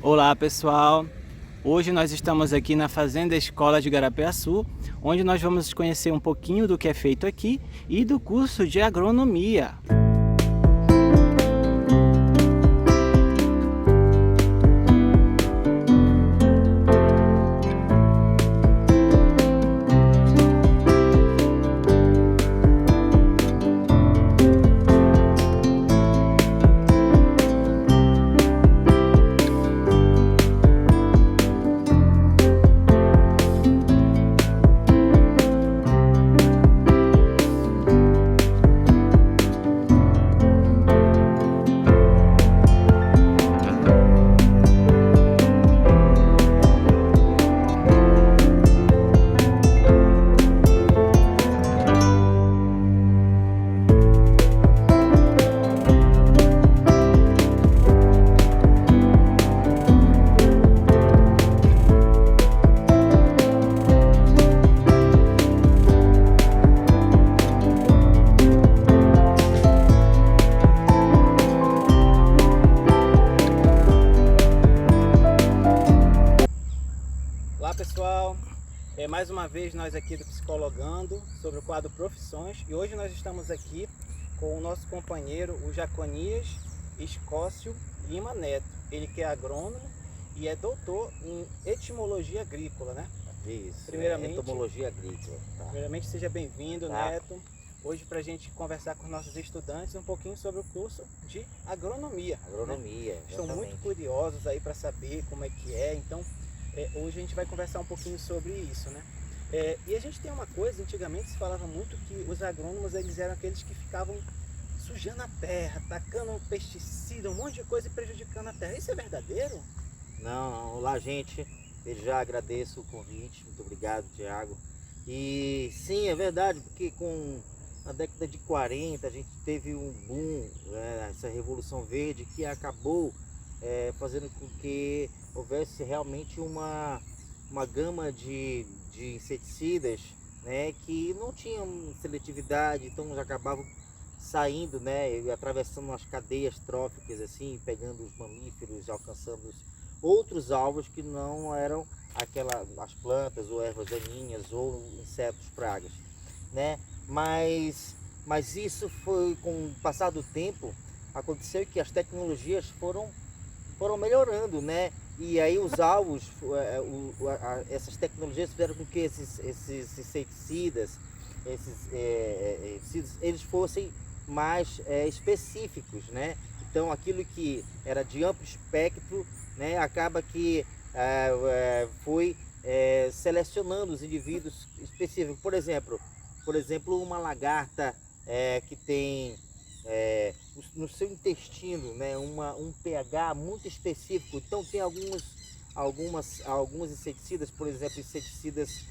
Olá pessoal, hoje nós estamos aqui na Fazenda Escola de Garapé-Açu, onde nós vamos conhecer um pouquinho do que é feito aqui e do curso de agronomia. Olá pessoal, mais uma vez nós aqui do Psicologando sobre o quadro Profissões, e hoje nós estamos aqui com o nosso companheiro, o Jaconias Escócio Lima Neto. Ele que é agrônomo e é doutor em etimologia agrícola, né? Isso, Primeiramente, entomologia agrícola. Tá. Primeiramente seja bem-vindo, Tá. Neto. Hoje para a gente conversar com os nossos estudantes um pouquinho sobre o curso de agronomia. Agronomia, Né? Estão exatamente. muito curiosos aí para saber como é que é, então hoje a gente vai conversar um pouquinho sobre isso, né? E a gente tem uma coisa, antigamente se falava muito que os agrônomos eles eram aqueles que ficavam sujando a terra, tacando pesticida, um monte de coisa e prejudicando a terra. Isso é verdadeiro? Não, olá gente, eu já agradeço o convite, muito obrigado, Tiago. E sim, é verdade, porque na década de 40 a gente teve um boom, essa revolução verde que acabou fazendo com que houvesse realmente uma gama de inseticidas, né, que não tinham seletividade, então já acabavam saindo, né, e atravessando as cadeias tróficas, assim, pegando os mamíferos, alcançando outros alvos que não eram as plantas ou ervas daninhas ou insetos pragas, né? Mas isso foi, com o passar do tempo, aconteceu que as tecnologias foram melhorando, né? E aí os alvos, essas tecnologias fizeram com que esses inseticidas, eles fossem mais específicos, né? Então aquilo que era de amplo espectro, né, acaba que foi selecionando os indivíduos específicos. Por exemplo, uma lagarta que tem no seu intestino, né, um pH muito específico. Então tem alguns inseticidas, por exemplo, inseticidas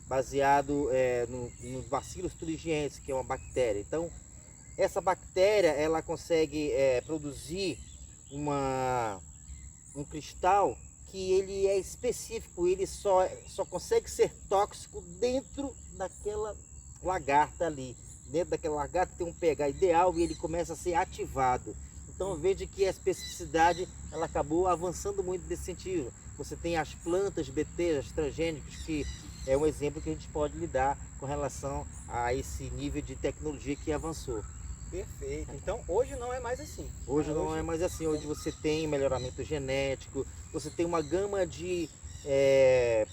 baseado no Bacillus thuringiensis, que é uma bactéria. Então essa bactéria ela consegue produzir um cristal que ele é específico, ele só consegue ser tóxico dentro daquela lagarta ali. Dentro daquela lagarta tem um pH ideal e ele começa a ser ativado. Então veja que a especificidade ela acabou avançando muito nesse sentido. Você tem as plantas BT, as transgênicos, que é um exemplo que a gente pode lidar com relação a esse nível de tecnologia que avançou. Perfeito. Então hoje não é mais assim. Hoje não é mais assim. Hoje você tem melhoramento genético, você tem uma gama de,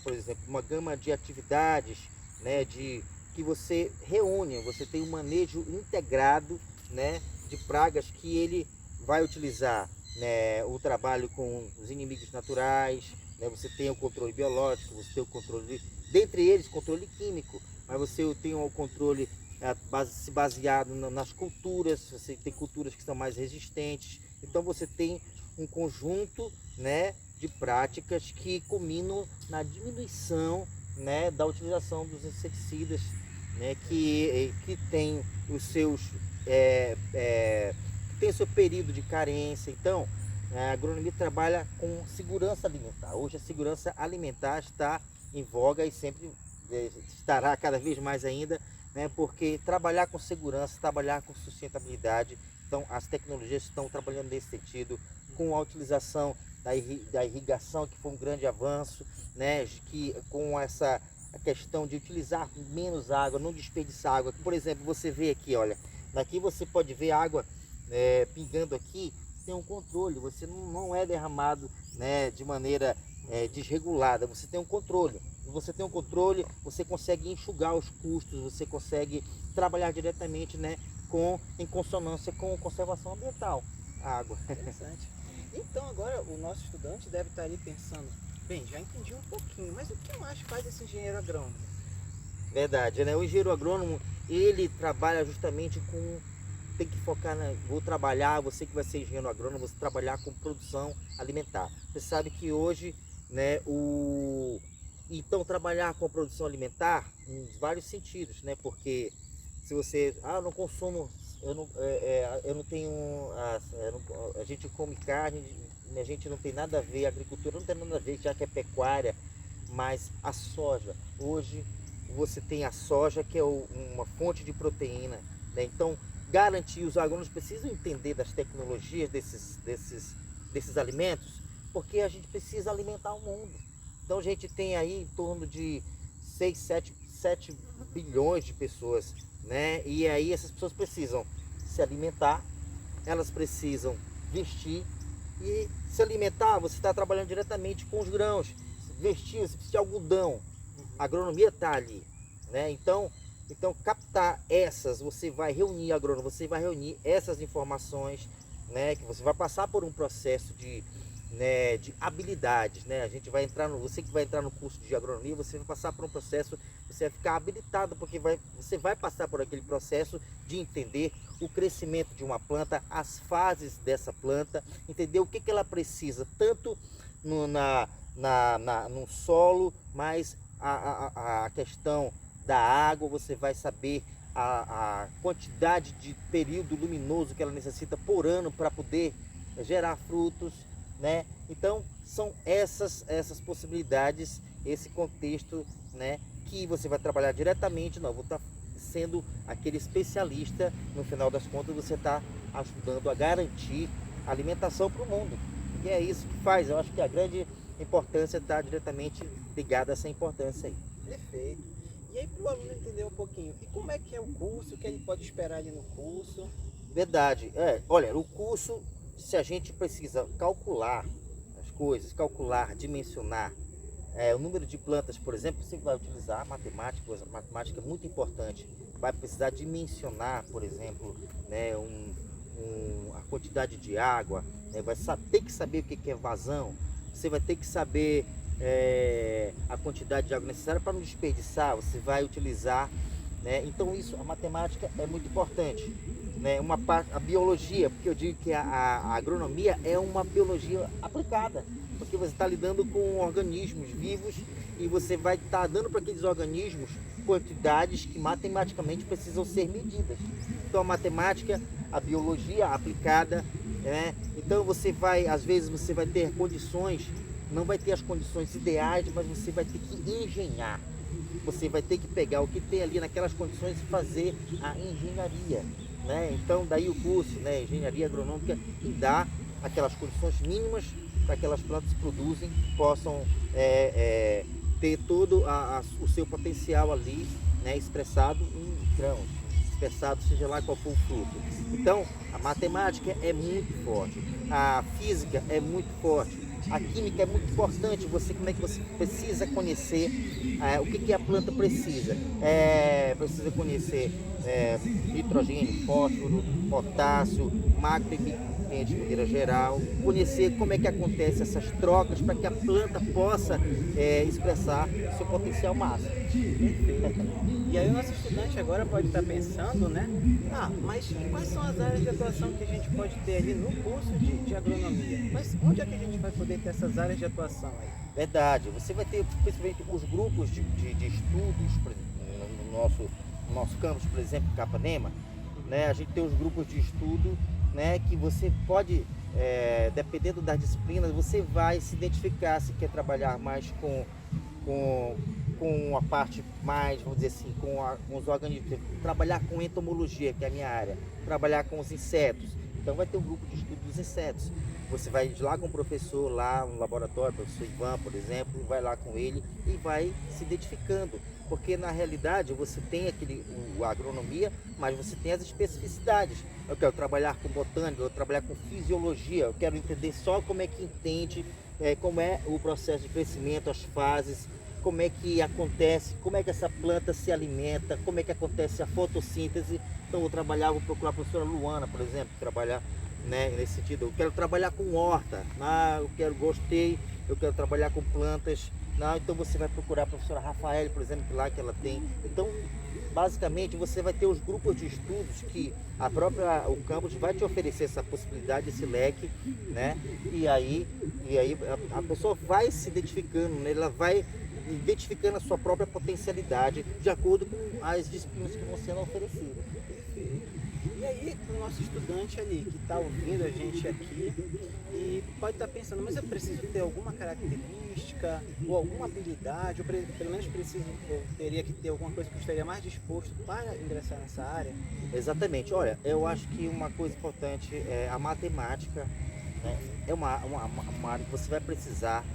por exemplo, uma gama de atividades, né, que você reúne, você tem um manejo integrado, né, de pragas que ele vai utilizar, né, o trabalho com os inimigos naturais, né, você tem o controle biológico, você tem o controle, dentre eles, controle químico, mas você tem o controle baseado nas culturas, você tem culturas que são mais resistentes, então você tem um conjunto, né, de práticas que culminam na diminuição, né, da utilização dos inseticidas, né, que tem os seus tem o seu período de carência. Então a agronomia trabalha com segurança alimentar. Hoje a segurança alimentar está em voga e sempre estará cada vez mais ainda, né, porque trabalhar com segurança, trabalhar com sustentabilidade, então as tecnologias estão trabalhando nesse sentido, com a utilização da irrigação, que foi um grande avanço, né? Que com essa a questão de utilizar menos água, não desperdiçar água. Por exemplo, você vê aqui, olha, daqui você pode ver água pingando aqui, tem um controle, você não é derramado, né, de maneira desregulada, você tem um controle. Você tem um controle, você consegue enxugar os custos, você consegue trabalhar diretamente, né, em consonância com conservação ambiental, a água. Interessante. Então agora o nosso estudante deve estar ali pensando, bem, já entendi um pouquinho, mas o que mais faz esse engenheiro agrônomo? Verdade, né? O engenheiro agrônomo, ele trabalha justamente tem que focar vou trabalhar, você que vai ser engenheiro agrônomo, você trabalhar com produção alimentar. Você sabe que hoje, né, então trabalhar com a produção alimentar em vários sentidos, né? Porque se você, eu não consumo, eu não tenho, a gente come carne, a gente não tem nada a ver, a agricultura não tem nada a ver, já que é pecuária, mas a soja, hoje você tem a soja que é uma fonte de proteína, né? Então garantir, os agrônomos precisam entender das tecnologias desses alimentos, porque a gente precisa alimentar o mundo. Então a gente tem aí em torno de 6, 7 bilhões de pessoas, né? E aí essas pessoas precisam se alimentar, elas precisam vestir, e se alimentar, você está trabalhando diretamente com os grãos. Vestir, você precisa de algodão, a agronomia está ali, né? Então captar você vai reunir agrônomo, você vai reunir essas informações, né? Que você vai passar por um processo de habilidades, né? Você que vai entrar no curso de agronomia, você vai passar por um processo, você vai ficar habilitado, porque você vai passar por aquele processo de entender o crescimento de uma planta, as fases dessa planta, entender o que ela precisa, tanto no solo, mas a questão da água, você vai saber a quantidade de período luminoso que ela necessita por ano para poder gerar frutos, né? Então são essas possibilidades, esse contexto, né, que você vai trabalhar diretamente. Não vou estar sendo aquele especialista, no final das contas você está ajudando a garantir a alimentação para o mundo, e é isso que faz. Eu acho que a grande importância está diretamente ligada a essa importância aí. Perfeito. E aí, para o aluno entender um pouquinho, e como é que é o curso, o que ele pode esperar ali no curso? Verdade. Olha, o curso, se a gente precisa calcular as coisas, dimensionar o número de plantas, por exemplo, você vai utilizar matemática é muito importante. Vai precisar dimensionar, por exemplo, né, a quantidade de água, né, ter que saber o que é vazão, você vai ter que saber a quantidade de água necessária para não desperdiçar, você vai utilizar, né? Então a matemática é muito importante, né? A biologia, porque eu digo que a agronomia é uma biologia aplicada, porque você está lidando com organismos vivos e você vai estar dando para aqueles organismos quantidades que matematicamente precisam ser medidas. Então a matemática, a biologia aplicada, né? Então às vezes você vai ter condições, não vai ter as condições ideais, mas você vai ter que engenhar. Você vai ter que pegar o que tem ali naquelas condições e fazer a engenharia, né? Então daí o curso, né, engenharia agronômica, que dá aquelas condições mínimas para que aquelas plantas produzem, possam ter todo o seu potencial ali, né, expressado em grãos, expressado seja lá qual for o fruto. Então a matemática é muito forte, a física é muito forte, a química é muito importante. Como é que você precisa conhecer o que a planta precisa. Precisa conhecer nitrogênio, fósforo, potássio, macro e micronutrientes de maneira geral. Conhecer como é que acontece essas trocas para que a planta possa expressar seu potencial máximo. E aí o nosso estudante agora pode estar pensando, né? Mas quais são as áreas de atuação que a gente pode ter ali no curso de agronomia? Mas onde é que a gente vai poder ter essas áreas de atuação aí? Verdade. Você vai ter principalmente os grupos de estudos, por exemplo, no nosso campus, por exemplo, Capanema, né? A gente tem os grupos de estudo, né? Que você pode, dependendo das disciplinas, você vai se identificar se quer trabalhar mais com a parte mais, vamos dizer assim, com os organismos, trabalhar com entomologia, que é a minha área, trabalhar com os insetos. Então vai ter um grupo de estudo dos insetos. Você vai lá com o professor, lá no laboratório, o professor Ivan, por exemplo, vai lá com ele e vai se identificando. Porque na realidade você tem a agronomia, mas você tem as especificidades. Eu quero trabalhar com botânica, eu quero trabalhar com fisiologia, eu quero entender só como é que entende, como é o processo de crescimento, as fases, como é que acontece, como é que essa planta se alimenta, como é que acontece a fotossíntese. Então vou procurar a professora Luana, por exemplo, trabalhar, né, nesse sentido. Eu quero trabalhar com horta, eu quero trabalhar com plantas. Não, então você vai procurar a professora Rafael, por exemplo, lá que ela tem. Então, basicamente, você vai ter os grupos de estudos que o campus vai te oferecer essa possibilidade, esse leque, né? E aí a pessoa vai se identificando, né? Ela vai identificando a sua própria potencialidade de acordo com as disciplinas que vão sendo oferecidas. E aí, o nosso estudante ali que está ouvindo a gente aqui e pode estar pensando, mas eu preciso ter alguma característica ou alguma habilidade, ou pelo menos eu teria que ter alguma coisa que eu estaria mais disposto para ingressar nessa área? Exatamente. Olha, eu acho que uma coisa importante é a matemática, né? É uma área que você vai precisar,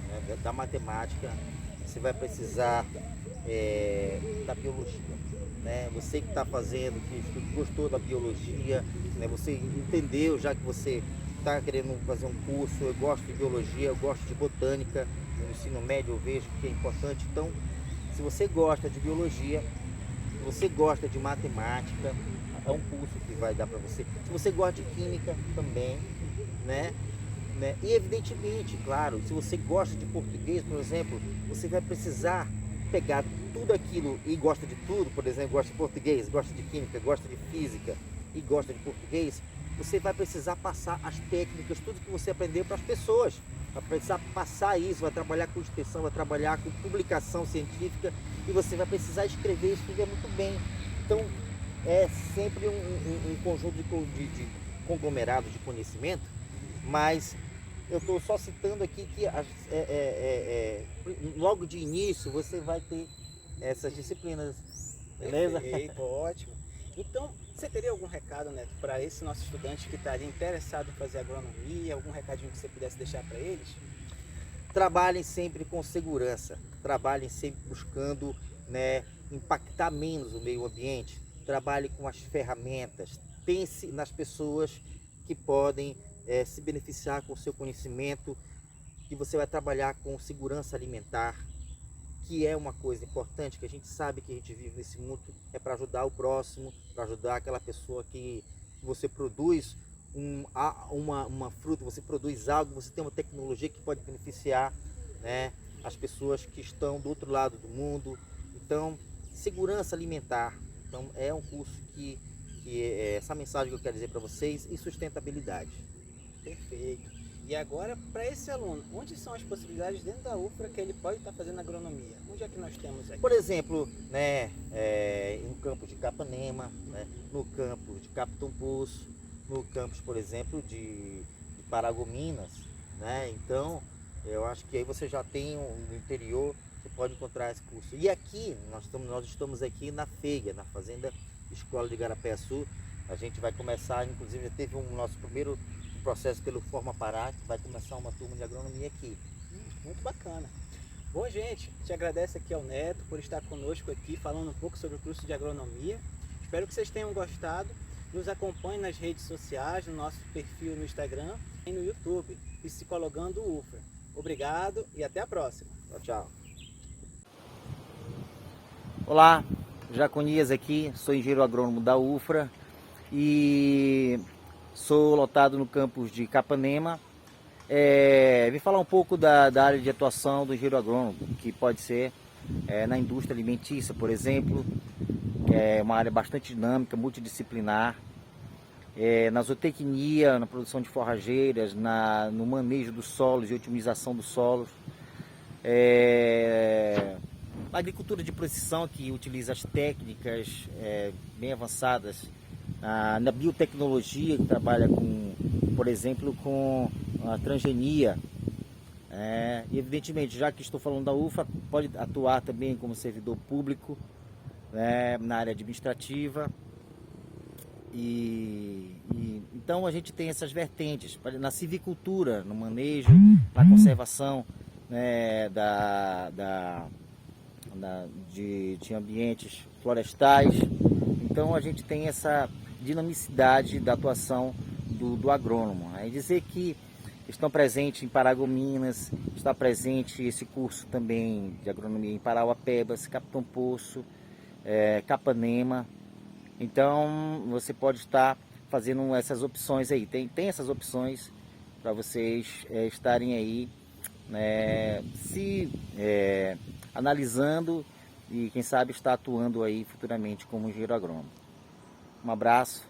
né, da matemática, você vai precisar da biologia. Né? Você que está fazendo, que gostou da biologia, né? Você entendeu, já que você está querendo fazer um curso, eu gosto de biologia, eu gosto de botânica, no ensino médio eu vejo que é importante. Então, se você gosta de biologia, se você gosta de matemática, é um curso que vai dar para você. Se você gosta de química também, né? E evidentemente, claro, se você gosta de português, por exemplo, você vai precisar pegar tudo aquilo e gosta de tudo, por exemplo, gosta de português, gosta de química, gosta de física e gosta de português, você vai precisar passar as técnicas, tudo que você aprendeu para as pessoas. Vai precisar passar isso, vai trabalhar com extensão, vai trabalhar com publicação científica e você vai precisar escrever e escrever muito bem. Então, é sempre um conjunto de conglomerado de conhecimento, mas eu estou só citando aqui que logo de início você vai ter essas disciplinas, beleza? Perfeito, ótimo. Então, você teria algum recado, Neto, para esse nosso estudante que está ali interessado em fazer agronomia, algum recadinho que você pudesse deixar para eles? Trabalhem sempre com segurança, trabalhem sempre buscando, né, impactar menos o meio ambiente, trabalhe com as ferramentas, pense nas pessoas que podem se beneficiar com o seu conhecimento, que você vai trabalhar com segurança alimentar, que é uma coisa importante, que a gente sabe que a gente vive nesse mundo, é para ajudar o próximo, para ajudar aquela pessoa que você produz uma fruta, você produz algo, você tem uma tecnologia que pode beneficiar, né, as pessoas que estão do outro lado do mundo. Então, segurança alimentar, então, é um curso que essa mensagem que eu quero dizer para vocês, e sustentabilidade. Perfeito. E agora, para esse aluno, onde são as possibilidades dentro da UFRA que ele pode estar fazendo agronomia? Onde é que nós temos aqui? Por exemplo, né, no campus de Capanema, né, no campus de Capitão Poço, no campus, por exemplo, de Paragominas, né? Então, eu acho que aí você já tem no interior, você pode encontrar esse curso. E aqui, nós estamos aqui na FEIA, na Fazenda Escola de Igarapé-Açu. A gente vai começar, inclusive, já teve nosso primeiro processo pelo Forma Pará, que vai começar uma turma de agronomia aqui. Muito bacana. Bom, gente, te agradeço aqui ao Neto por estar conosco aqui, falando um pouco sobre o curso de agronomia. Espero que vocês tenham gostado. Nos acompanhe nas redes sociais, no nosso perfil no Instagram e no YouTube, Psicologando UFRA. Obrigado e até a próxima. Tchau, tchau. Olá, Jaconias aqui, sou engenheiro agrônomo da UFRA e sou lotado no campus de Capanema. Vim falar um pouco da área de atuação do engenheiro agrônomo, que pode ser na indústria alimentícia, por exemplo, que é uma área bastante dinâmica, multidisciplinar, na zootecnia, na produção de forrageiras, no manejo dos solos e otimização dos solos, na agricultura de precisão, que utiliza as técnicas bem avançadas, na biotecnologia, que trabalha com, por exemplo, com a transgenia. E evidentemente, já que estou falando da UFRA, pode atuar também como servidor público, na área administrativa. Então a gente tem essas vertentes na civicultura, no manejo, na conservação, né, de ambientes florestais. Então a gente tem essa dinamicidade da atuação do agrônomo. É dizer que estão presentes em Paragominas, está presente esse curso também de agronomia em Parauapebas, Capitão Poço, Capanema. Então você pode estar fazendo essas opções aí. Tem essas opções para vocês estarem aí analisando e quem sabe estar atuando aí futuramente como engenheiro agrônomo. Um abraço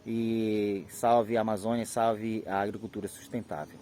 e salve a Amazônia, salve a agricultura sustentável.